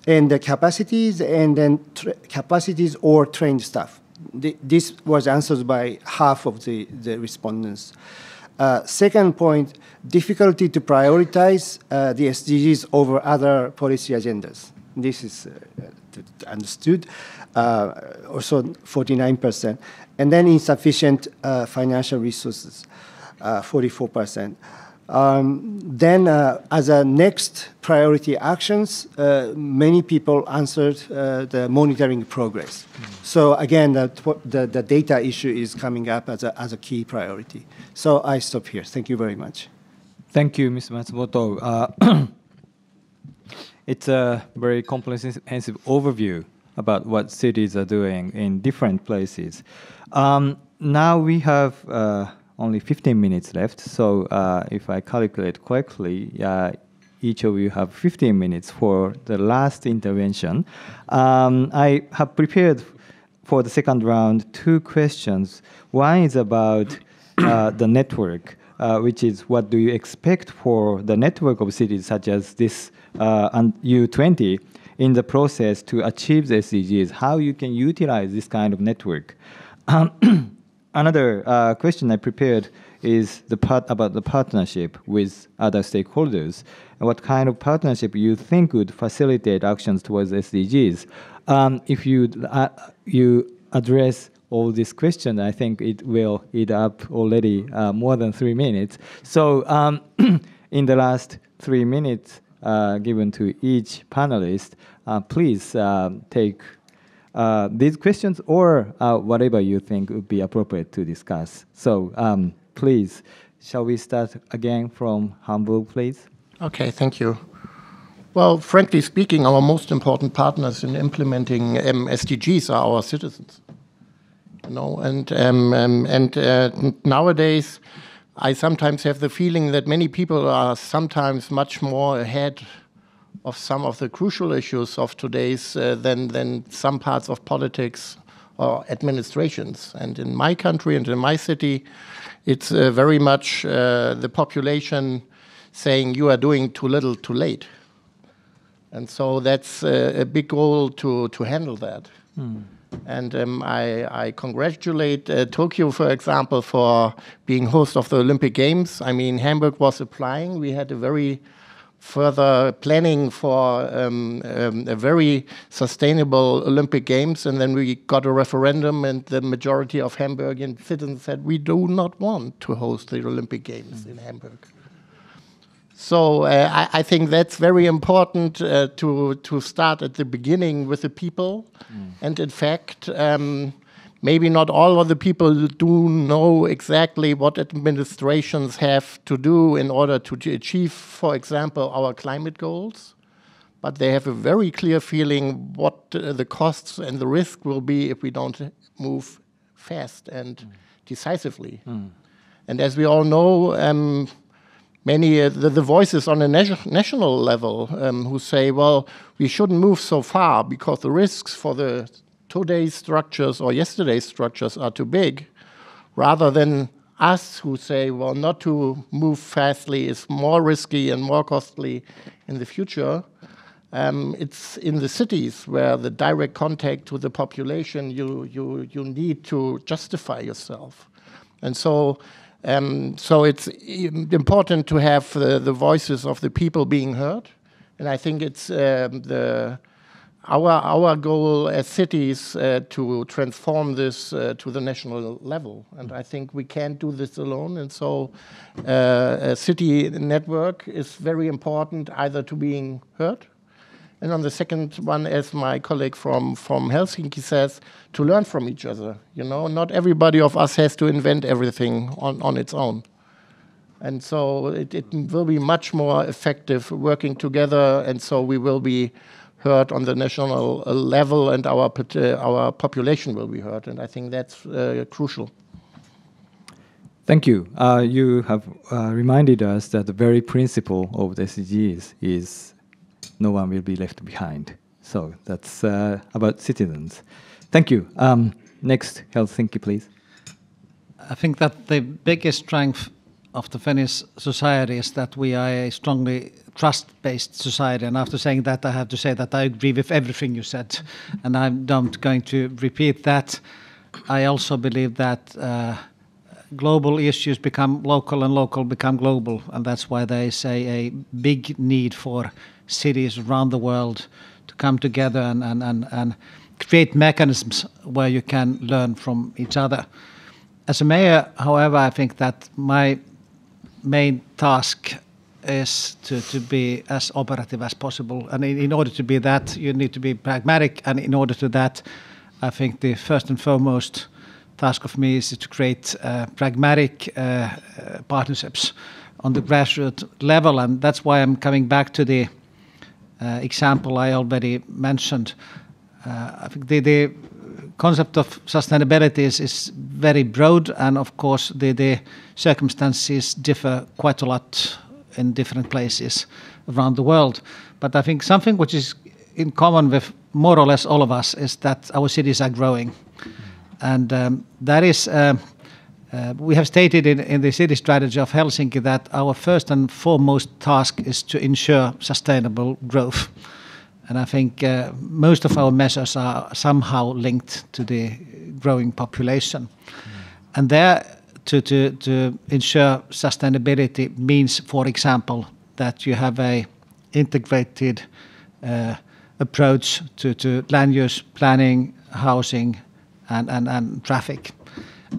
and the capacities, and then capacities or trained staff. This was answered by half of the respondents. Second point, difficulty to prioritize the SDGs over other policy agendas. This is understood, also 49%. And then insufficient financial resources, 44%. Then, as a next priority actions, many people answered the monitoring progress. So again, the data issue is coming up as a key priority. So I stop here. Thank you very much. Thank you, Mr. Matsumoto. It's a very comprehensive overview about what cities are doing in different places. Now we have only 15 minutes left, so if I calculate correctly, each of you have 15 minutes for the last intervention. I have prepared for the second round 2 questions. One is about the network, which is what do you expect for the network of cities such as this U20 in the process to achieve the SDGs, how you can utilize this kind of network. Another question I prepared is about the partnership with other stakeholders, and what kind of partnership you think would facilitate actions towards SDGs. If you address all these questions, I think it will eat up already more than 3 minutes. So in the last 3 minutes given to each panelist, please take these questions or whatever you think would be appropriate to discuss. So please, shall we start again from Hamburg, please? Okay, thank you. Well, frankly speaking, our most important partners in implementing SDGs are our citizens. You know, and nowadays, I sometimes have the feeling that many people are sometimes much more ahead of some of the crucial issues of today's than some parts of politics or administrations. And in my country and in my city, it's very much the population saying you are doing too little, too late. And so that's a big goal to handle that. And I congratulate Tokyo, for example, for being host of the Olympic Games. I mean, Hamburg was applying. We had a very further planning for a very sustainable Olympic Games, and then we got a referendum, and the majority of Hamburgian citizens said, we do not want to host the Olympic Games in Hamburg. So I think that's very important to start at the beginning with the people. And in fact, maybe not all of the people do know exactly what administrations have to do in order to achieve, for example, our climate goals. But they have a very clear feeling what the costs and the risk will be if we don't move fast and decisively. And as we all know, many the voices on a national level who say, well, we shouldn't move so far because the risks for the today's structures or yesterday's structures are too big, rather than us who say, well, not to move fastly is more risky and more costly in the future. It's in the cities where the direct contact to the population, you need to justify yourself. And so it's important to have the voices of the people being heard. And I think it's our goal as cities to transform this to the national level. And I think we can't do this alone. And so a city network is very important, either to being heard. And on the second one, as my colleague from Helsinki says, to learn from each other. You know, not everybody of us has to invent everything on its own. And so it will be much more effective working together, and so we will be heard on the national level, and our population will be heard, and I think that's crucial. Thank you. You have reminded us that the very principle of the SDGs is no one will be left behind. So that's about citizens. Thank you. Next, Helsinki, please. I think that the biggest strength of the Finnish society is that we are a strongly trust-based society. And after saying that, I have to say that I agree with everything you said. And I'm not going to repeat that. I also believe that global issues become local and local become global. And that's why there is a big need for cities around the world to come together and create mechanisms where you can learn from each other. As a mayor, however, I think that my main task is to be as operative as possible. And in order to be that, you need to be pragmatic. And in order to that, I think the first and foremost task of me is to create pragmatic partnerships on the grassroots level. And that's why I'm coming back to the example I already mentioned. I think the concept of sustainability is very broad, and of course the circumstances differ quite a lot in different places around the world. But I think something which is in common with more or less all of us is that our cities are growing. And that is, we have stated in the city strategy of Helsinki that our first and foremost task is to ensure sustainable growth. And I think most of our measures are somehow linked to the growing population. And there, to ensure sustainability means, for example, that you have a integrated approach to land use planning, housing, and traffic.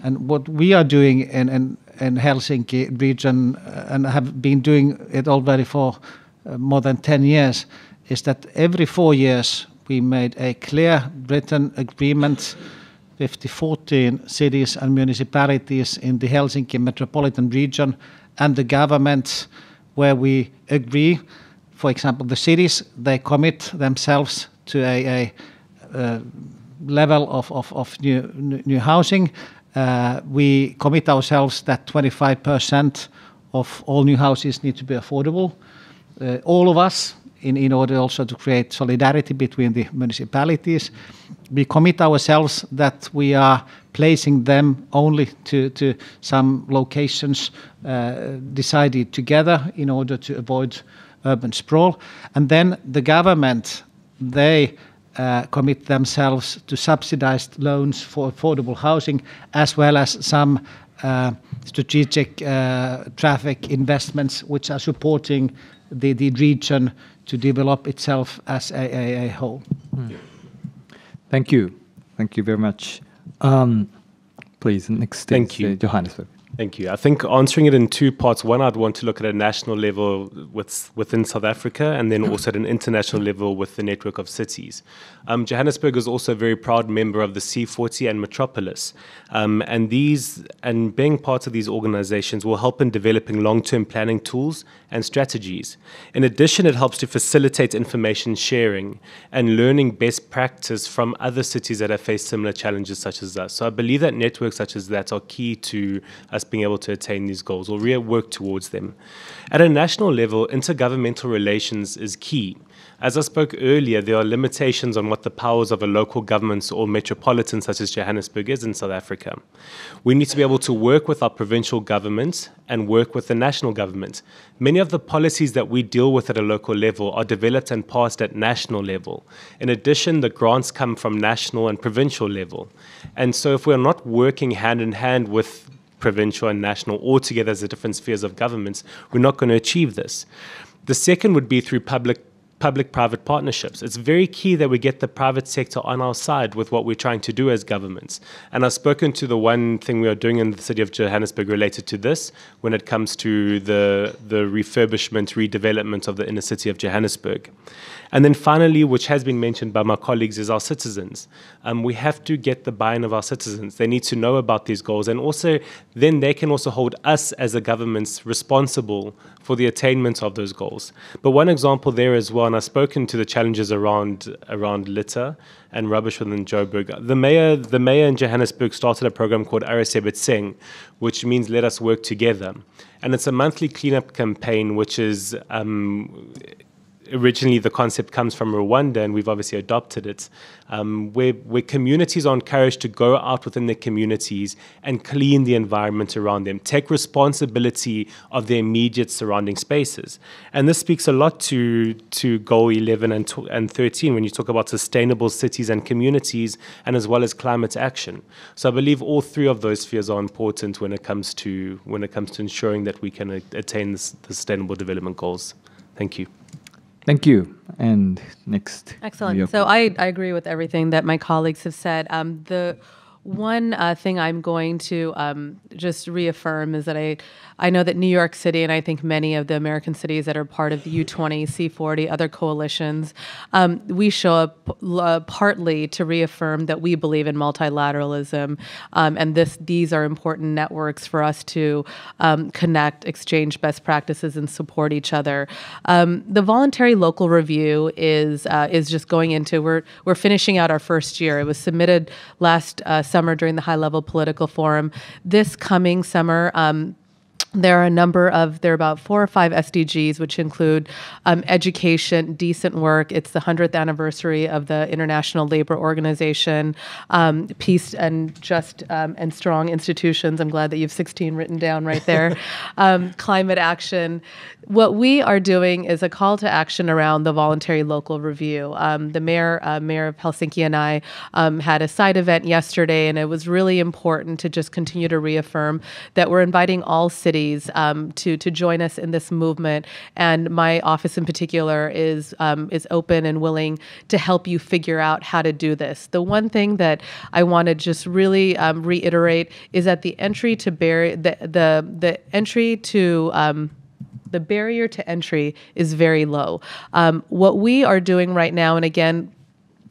And what we are doing in Helsinki region, and have been doing it already for more than 10 years, is that every 4 years we made a clear written agreement with the 14 cities and municipalities in the Helsinki metropolitan region and the government, where we agree, for example, the cities, they commit themselves to a level of new housing. We commit ourselves that 25% of all new houses need to be affordable. All of us, in order also to create solidarity between the municipalities, we commit ourselves that we are placing them only to some locations decided together in order to avoid urban sprawl. And then the government, they commit themselves to subsidized loans for affordable housing, as well as some strategic traffic investments which are supporting the region to develop itself as a whole. Thank you. Thank you very much. Please, next Thank you. Johannesburg. Thank you. I think answering it in two parts. One, I'd want to look at a national level within South Africa, and then also at an international level with the network of cities. Johannesburg is also a very proud member of the C40 and Metropolis. And being part of these organizations will help in developing long-term planning tools and strategies. In addition, it helps to facilitate information sharing and learning best practice from other cities that have faced similar challenges such as us. So I believe that networks such as that are key to us being able to attain these goals or work towards them. At a national level, intergovernmental relations is key. As I spoke earlier, there are limitations on what the powers of a local government or metropolitan such as Johannesburg is in South Africa. We need to be able to work with our provincial governments and work with the national government. Many of the policies that we deal with at a local level are developed and passed at national level. In addition, the grants come from national and provincial level. And so if we're not working hand in hand with provincial and national or together as the different spheres of governments, we're not going to achieve this. The second would be through public-private partnerships. It's very key that we get the private sector on our side with what we're trying to do as governments. And I've spoken to the one thing we are doing in the city of Johannesburg related to this when it comes to the refurbishment, redevelopment of the inner city of Johannesburg. And then finally, which has been mentioned by my colleagues, is our citizens. We have to get the buy-in of our citizens. They need to know about these goals, and also then they can also hold us as the governments responsible for the attainment of those goals. But one example there as well, and I've spoken to the challenges around litter and rubbish within Joburg. The mayor in Johannesburg started a program called Aresebetseng, which means let us work together. And it's a monthly cleanup campaign, which is originally the concept comes from Rwanda, and we've obviously adopted it, where communities are encouraged to go out within their communities and clean the environment around them, take responsibility of their immediate surrounding spaces. And this speaks a lot to Goal 11 and 13 when you talk about sustainable cities and communities, and as well as climate action. So I believe all three of those spheres are important when it comes to ensuring that we can attain the Sustainable Development Goals. Thank you. Thank you. And next. Excellent. So I agree with everything that my colleagues have said. The one thing I'm going to just reaffirm is that I know that New York City, and I think many of the American cities that are part of the U20, C40, other coalitions, we show up partly to reaffirm that we believe in multilateralism, and these are important networks for us to connect, exchange best practices, and support each other. The voluntary local review is just going into, we're finishing out our first year. It was submitted last summer during the high-level political forum. This coming summer, there are about 4 or 5 SDGs, which include education, decent work. It's the 100th anniversary of the International Labor Organization, peace and just and strong institutions. I'm glad that you have 16 written down right there. Climate action. What we are doing is a call to action around the voluntary local review. The mayor of Helsinki and I had a side event yesterday, and it was really important to just continue to reaffirm that we're inviting all cities to join us in this movement. And my office in particular is open and willing to help you figure out how to do this. The one thing that I want to just really reiterate is that the entry to the barrier to entry is very low. What we are doing right now, and again,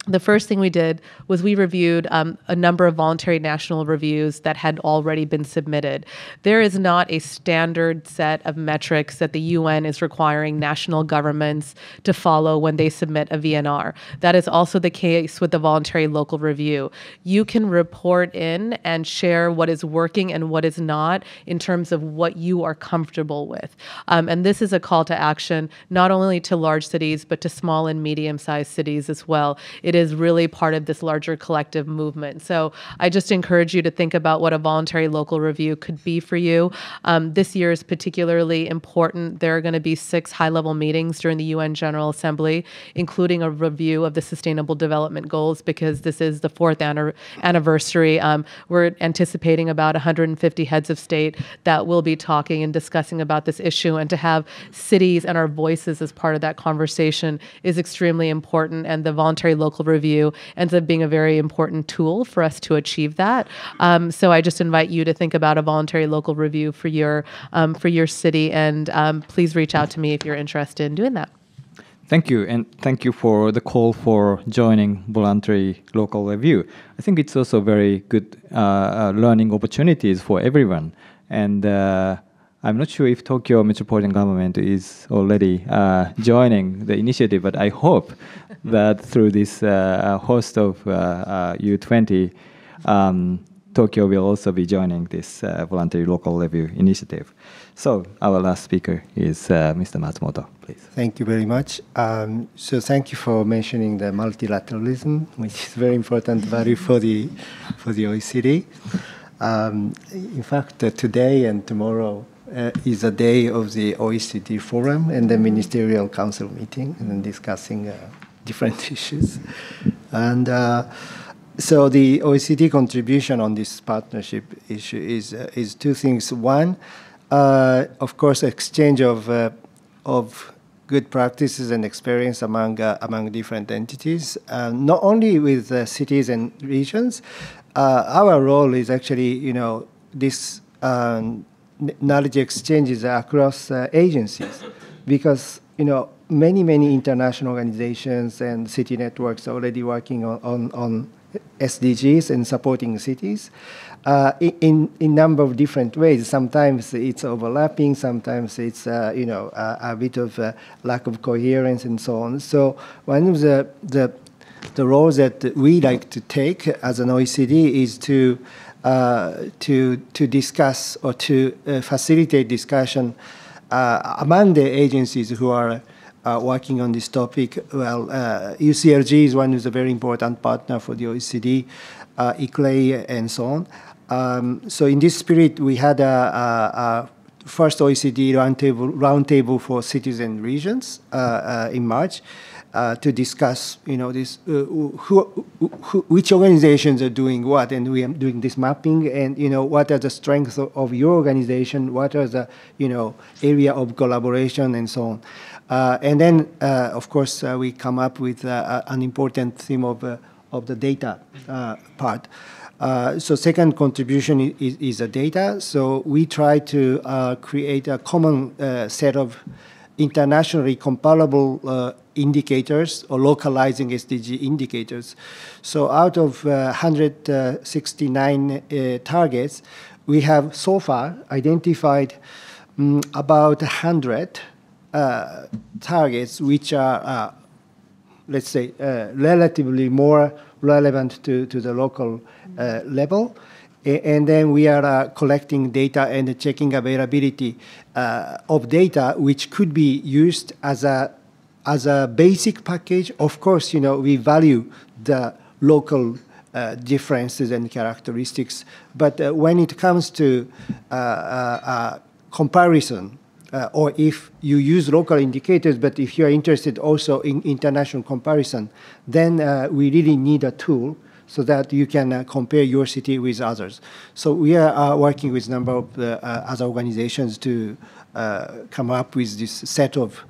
the first thing we did was we reviewed a number of voluntary national reviews that had already been submitted. There is not a standard set of metrics that the UN is requiring national governments to follow when they submit a VNR. That is also the case with the voluntary local review. You can report in and share what is working and what is not in terms of what you are comfortable with. And this is a call to action, not only to large cities, but to small and medium-sized cities as well. It is really part of this larger collective movement. So I just encourage you to think about what a voluntary local review could be for you. This year is particularly important. There are going to be 6 high-level meetings during the UN General Assembly, including a review of the Sustainable Development Goals, because this is the 4th anniversary. We're anticipating about 150 heads of state that will be talking and discussing about this issue, and to have cities and our voices as part of that conversation is extremely important, and the voluntary local review ends up being a very important tool for us to achieve that. So I just invite you to think about a voluntary local review for your city, and please reach out to me if you're interested in doing that. Thank you, and thank you for the call for joining voluntary local review. I think it's also very good learning opportunities for everyone. And I'm not sure if Tokyo Metropolitan Government is already joining the initiative, but I hope that through this host of U20, Tokyo will also be joining this voluntary local review initiative. So our last speaker is Mr. Matsumoto, please. Thank you very much. So thank you for mentioning the multilateralism, which is very important value for the OECD. In fact, today and tomorrow is a day of the OECD Forum and the Ministerial Council meeting, and then discussing different issues. And so the OECD contribution on this partnership issue is 2 things. One, of course, exchange of good practices and experience among different entities, not only with cities and regions. Our role is actually, this knowledge exchanges across agencies, because many international organizations and city networks are already working on SDGs and supporting cities in number of different ways. Sometimes it's overlapping, sometimes it's a bit of lack of coherence and so on. So one of the roles that we like to take as an OECD is to discuss or to facilitate discussion among the agencies who are working on this topic. Well, UCLG is one who's a very important partner for the OECD, ICLEI, and so on. So in this spirit, we had a first OECD roundtable for cities and regions in March. To discuss, which organizations are doing what, and we are doing this mapping, and what are the strengths of your organization, what are the area of collaboration, and so on. And then, of course, we come up with an important theme of the data part. So second contribution is the data. So we try to create a common set of internationally comparable indicators or localizing SDG indicators. So out of 169 targets, we have so far identified about 100 targets which are, let's say, relatively more relevant to the local level. And then we are collecting data and checking availability of data, which could be used as a basic package. Of course, we value the local differences and characteristics, but when it comes to comparison, or if you use local indicators, but if you are interested also in international comparison, then we really need a tool so that you can compare your city with others. So we are working with a number of other organizations to come up with this set of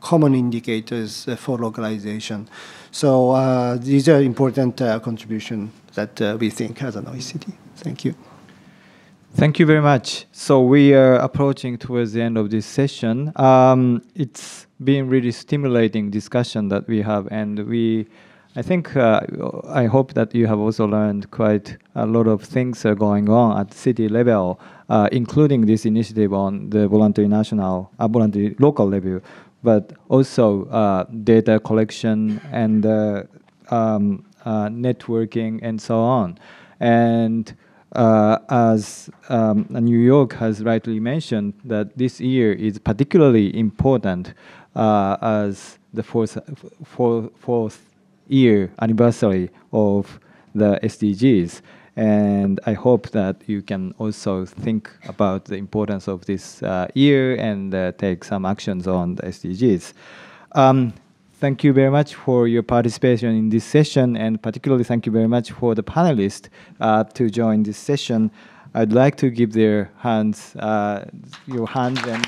common indicators for localization. So these are important contributions that we think as an OECD. Thank you. Thank you very much. So we are approaching towards the end of this session. It's been really stimulating discussion that we have, and I think, I hope that you have also learned quite a lot of things are going on at city level, including this initiative on the voluntary local level, but also data collection and networking and so on. And as New York has rightly mentioned, that this year is particularly important as the fourth year anniversary of the SDGs. And I hope that you can also think about the importance of this year and take some actions on the SDGs. Thank you very much for your participation in this session, and particularly thank you very much for the panelists to join this session. I'd like to give their hands, your hands, and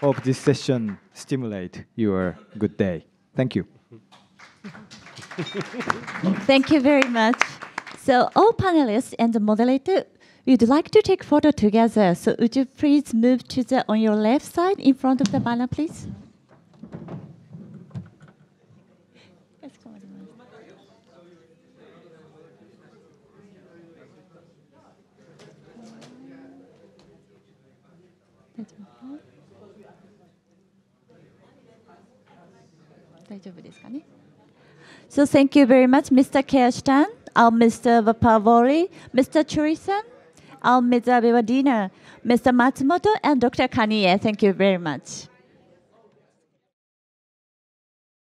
hope this session stimulate your good day. Thank you. Thank you very much. So all panelists and the moderator, we'd like to take photo together. So would you please move to on your left side in front of the banner, please? So thank you very much, Mr. Kirsten, Mr. Vapavori, Mr. Churisan, Ms. Abewardina, Mr. Matsumoto, and Dr. Kanye. Thank you very much.